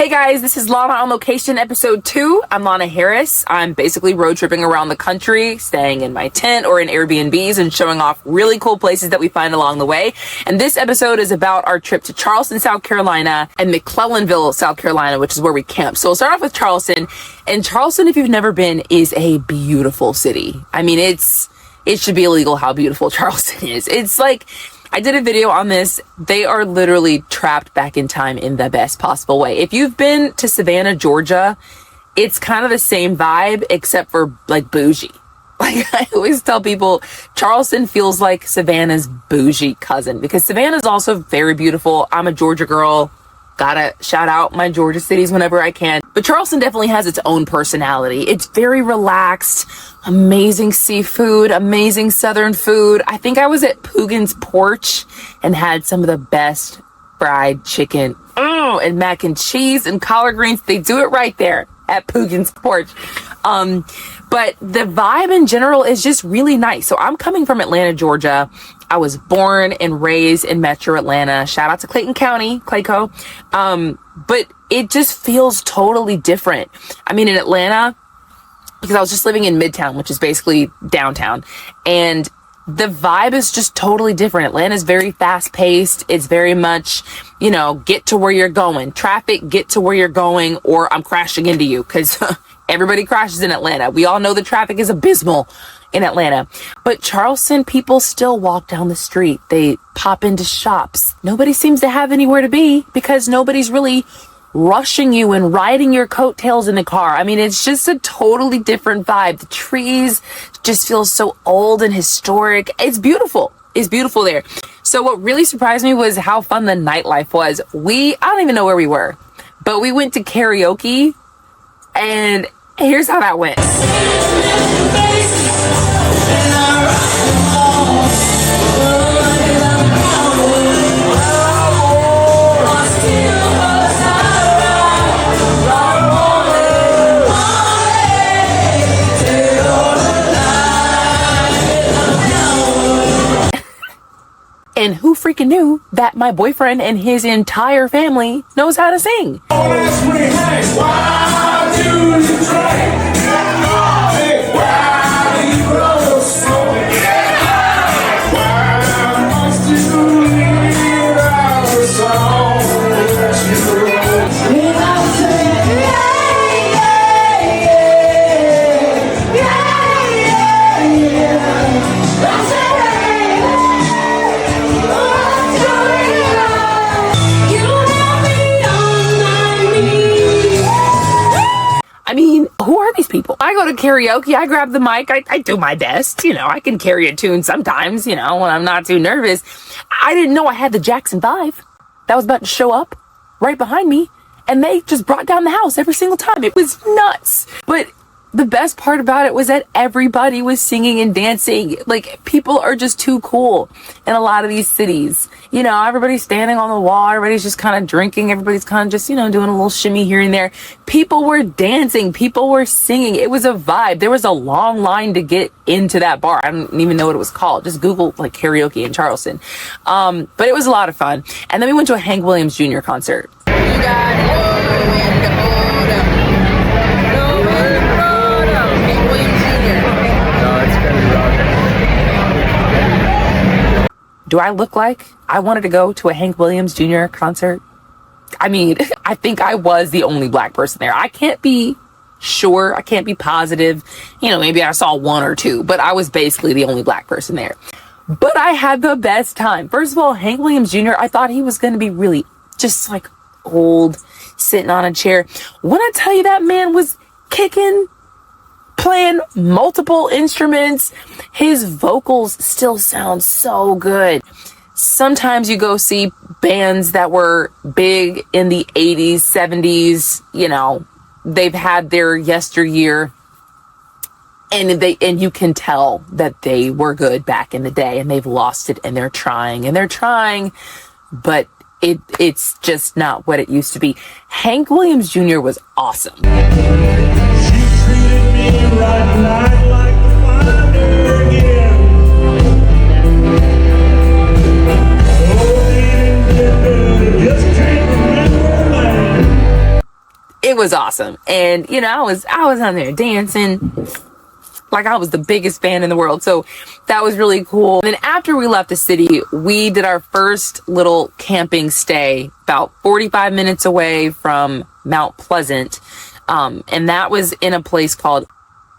Hey guys, this is Lana on Location episode 2. I'm Lana Harris. I'm basically road tripping around the country, staying in my tent or in Airbnbs and showing off really cool places that we find along the way. And this episode is about our trip to Charleston, South Carolina and McClellanville, South Carolina, which is where we camped. So we'll start off with Charleston. And Charleston, if you've never been, is a beautiful city. I mean, it should be illegal how beautiful Charleston is. It's like, I did a video on this. They are literally trapped back in time in the best possible way. If you've been to Savannah, Georgia, it's kind of the same vibe, except for like bougie. Like I always tell people, Charleston feels like Savannah's bougie cousin because Savannah's also very beautiful. I'm a Georgia girl. Gotta shout out my Georgia cities whenever I can. But Charleston definitely has its own personality. It's very relaxed, amazing seafood, amazing Southern food. I think I was at Poogan's Porch and had some of the best fried chicken and mac and cheese and collard greens. They do it right there at Poogan's Porch. But the vibe in general is just really nice. So I'm coming from Atlanta, Georgia. I was born and raised in Metro Atlanta. Shout out to Clayton County, Clayco. But it just feels totally different. I mean, in Atlanta, because I was just living in Midtown, which is basically downtown, and the vibe is just totally different. Atlanta's very fast paced. It's very much, get to where you're going. Traffic, get to where you're going, or I'm crashing into you, because everybody crashes in Atlanta. We all know the traffic is abysmal in Atlanta. But Charleston, people still walk down the street. They pop into shops. Nobody seems to have anywhere to be because nobody's really rushing you and riding your coattails in the car. I mean, it's just a totally different vibe. The trees just feel so old and historic. It's beautiful. It's beautiful there. So what really surprised me was how fun the nightlife was. I don't even know where we were, but we went to karaoke, and here's how that went. And who freaking knew that my boyfriend and his entire family knows how to sing? Who are these people? I go to karaoke, I grab the mic, I do my best. I can carry a tune sometimes, when I'm not too nervous. I didn't know I had the Jackson 5 that was about to show up right behind me, and they just brought down the house every single time. It was nuts. But the best part about it was that everybody was singing and dancing. Like, people are just too cool in a lot of these cities. Everybody's standing on the wall. Everybody's just kind of drinking. Everybody's kind of just, doing a little shimmy here and there. People were dancing. People were singing. It was a vibe. There was a long line to get into that bar. I don't even know what it was called. Just Google karaoke in Charleston. But it was a lot of fun. And then we went to a Hank Williams Jr. concert. You Do I look like I wanted to go to a Hank Williams Jr. concert? I mean, I think I was the only black person there. I can't be sure. I can't be positive. Maybe I saw one or two, but I was basically the only black person there. But I had the best time. First of all, Hank Williams Jr., I thought he was going to be really just old, sitting on a chair. When I tell you that man was kicking, playing multiple instruments, his vocals still sound so good. Sometimes you go see bands that were big in the 80s, 70s, they've had their yesteryear, and you can tell that they were good back in the day, and they've lost it, and they're trying, but it's just not what it used to be. Hank Williams Jr. was awesome. Right night like the fire again. Oh, just can't remember, man. it was awesome. And, I was on there dancing like I was the biggest fan in the world. So that was really cool. And then after we left the city, we did our first little camping stay about 45 minutes away from Mount Pleasant. And that was in a place called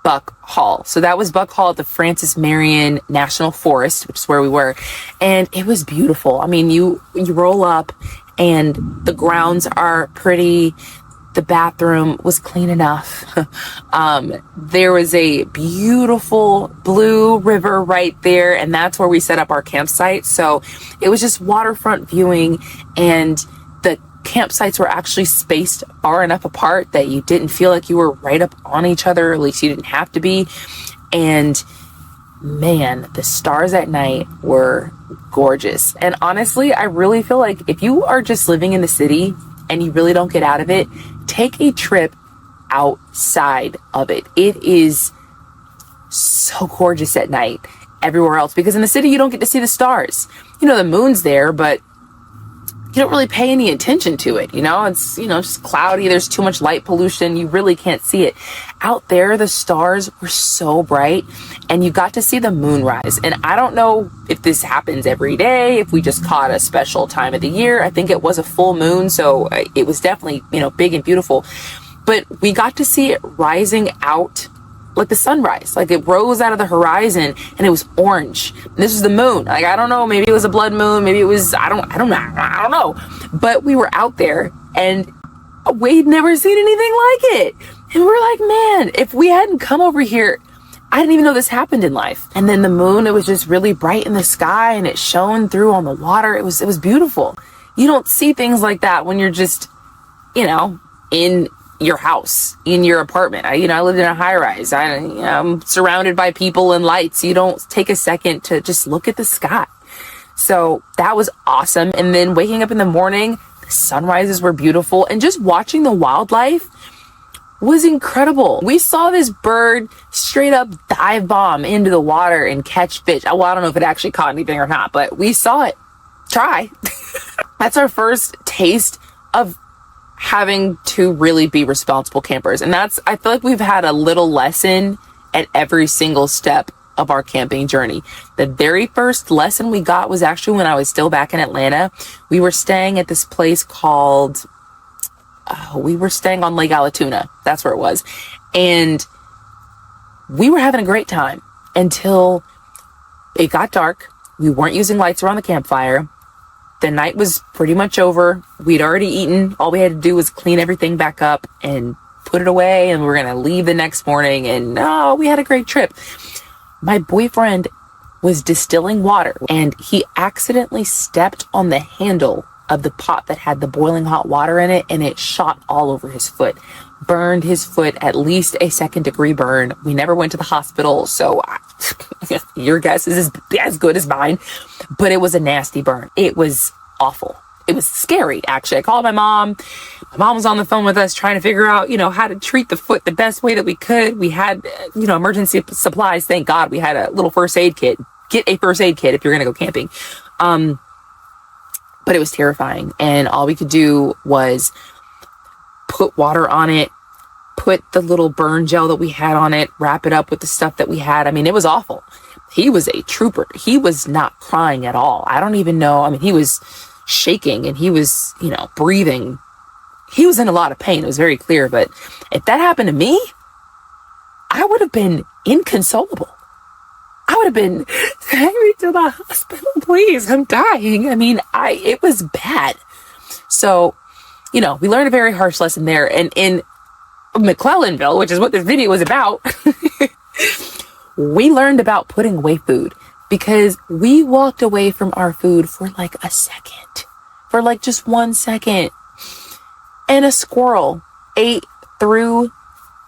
Buck Hall. So that was Buck Hall at the Francis Marion National Forest, which is where we were. And it was beautiful. I mean, you roll up and the grounds are pretty. The bathroom was clean enough. There was a beautiful blue river right there, and that's where we set up our campsite. So it was just waterfront viewing, and the campsites were actually spaced far enough apart that you didn't feel like you were right up on each other, at least you didn't have to be. And man, the stars at night were gorgeous. And honestly, I really feel like if you are just living in the city and you really don't get out of it, take a trip outside of it. It is so gorgeous at night everywhere else, because in the city you don't get to see the stars. The moon's there, but you don't really pay any attention to it. It's, just cloudy. There's too much light pollution. You really can't see it. Out there, the stars were so bright, and you got to see the moon rise. And I don't know if this happens every day, if we just caught a special time of the year. I think it was a full moon, so it was definitely, big and beautiful. But we got to see it rising out like the sunrise. Like it rose out of the horizon and it was orange. And this was the moon. Like, I don't know, maybe it was a blood moon, maybe it was, I don't know. But we were out there and we'd never seen anything like it. And we're like, man, if we hadn't come over here, I didn't even know this happened in life. And then the moon, it was just really bright in the sky and it shone through on the water. It was beautiful. You don't see things like that when you're just, in your house, in your apartment. I lived in a high rise. I'm surrounded by people and lights. You don't take a second to just look at the sky. So that was awesome. And then waking up in the morning, the sunrises were beautiful, and just watching the wildlife was incredible. We saw this bird straight up dive bomb into the water and catch fish. Well, I don't know if it actually caught anything or not, but we saw it try. That's our first taste of having to really be responsible campers. And I feel like we've had a little lesson at every single step of our camping journey. The very first lesson we got was actually when I was still back in Atlanta. We were staying at this place called, we were staying on Lake Allatoona. That's where it was. And we were having a great time until it got dark. We weren't using lights around the campfire. The night was pretty much over. We'd already eaten. All we had to do was clean everything back up and put it away, and we were going to leave the next morning. And we had a great trip. My boyfriend was distilling water, and he accidentally stepped on the handle of the pot that had the boiling hot water in it, and it shot all over his foot. Burned his foot, at least a 2nd-degree burn. We never went to the hospital, so your guess is as good as mine. But it was a nasty burn. It was awful. It was scary, actually. I called my mom. My mom was on the phone with us trying to figure out, how to treat the foot the best way that we could. We had, emergency supplies. Thank God we had a little first aid kit. Get a first aid kit if you're going to go camping. But it was terrifying. And all we could do was put water on it, put the little burn gel that we had on it, wrap it up with the stuff that we had. I mean, it was awful. He was a trooper. He was not crying at all. I don't even know. I mean, he was shaking and he was, breathing. He was in a lot of pain. It was very clear. But if that happened to me, I would have been inconsolable. I would have been, take me to the hospital, please. I'm dying. I mean, it was bad. So, we learned a very harsh lesson there. And in McClellanville, which is what this video was about, we learned about putting away food, because we walked away from our food for like a second, for like just 1 second. And a squirrel ate through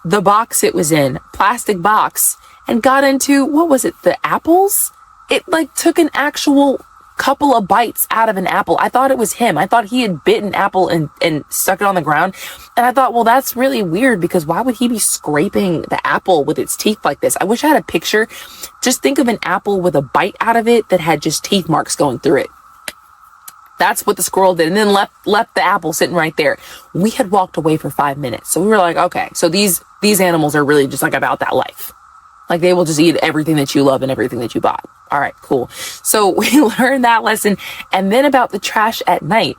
the box it was in, plastic box, and got into, what was it, the apples? It like took an actual couple of bites out of an apple. I thought it was him. I thought he had bit an apple and stuck it on the ground. And I thought, well, that's really weird, because why would he be scraping the apple with its teeth like this? I wish I had a picture. Just think of an apple with a bite out of it that had just teeth marks going through it. That's what the squirrel did. And then left the apple sitting right there. We had walked away for 5 minutes. So we were like, okay, so these animals are really just like about that life. Like they will just eat everything that you love and everything that you bought. All right, cool. So we learned that lesson. And then about the trash at night,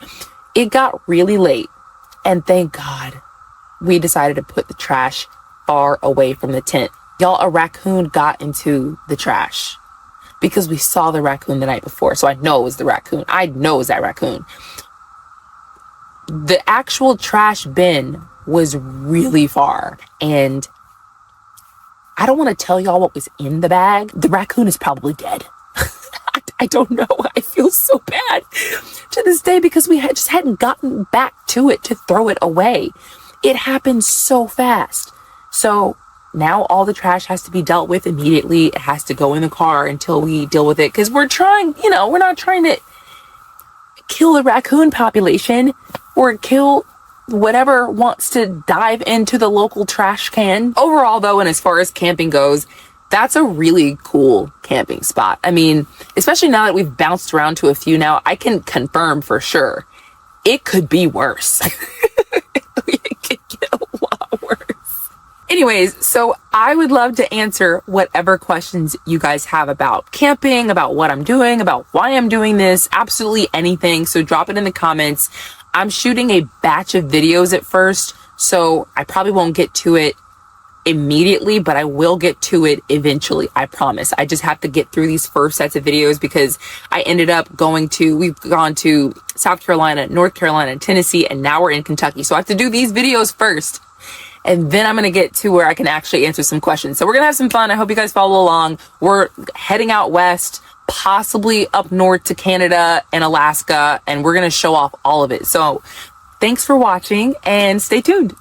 it got really late. And thank God we decided to put the trash far away from the tent. Y'all, a raccoon got into the trash because we saw the raccoon the night before. So I know it was the raccoon. I know it was that raccoon. The actual trash bin was really far. And I don't want to tell y'all what was in the bag. The raccoon is probably dead. I don't know. I feel so bad to this day because we hadn't gotten back to it to throw it away. It happened so fast. So now all the trash has to be dealt with immediately. It has to go in the car until we deal with it. Because we're trying, we're not trying to kill the raccoon population or kill whatever wants to dive into the local trash can. Overall, though, and as far as camping goes, that's a really cool camping spot. I mean, especially now that we've bounced around to a few now, I can confirm for sure it could be worse. It could get a lot worse. Anyways, so I would love to answer whatever questions you guys have about camping, about what I'm doing, about why I'm doing this, absolutely anything. So drop it in the comments. I'm shooting a batch of videos at first, so I probably won't get to it immediately, but I will get to it eventually. I promise. I just have to get through these first sets of videos because I ended up we've gone to South Carolina, North Carolina, Tennessee, and now we're in Kentucky. So I have to do these videos first. And then I'm going to get to where I can actually answer some questions. So we're going to have some fun. I hope you guys follow along. We're heading out west, possibly up north to Canada and Alaska, and we're going to show off all of it. So thanks for watching and stay tuned.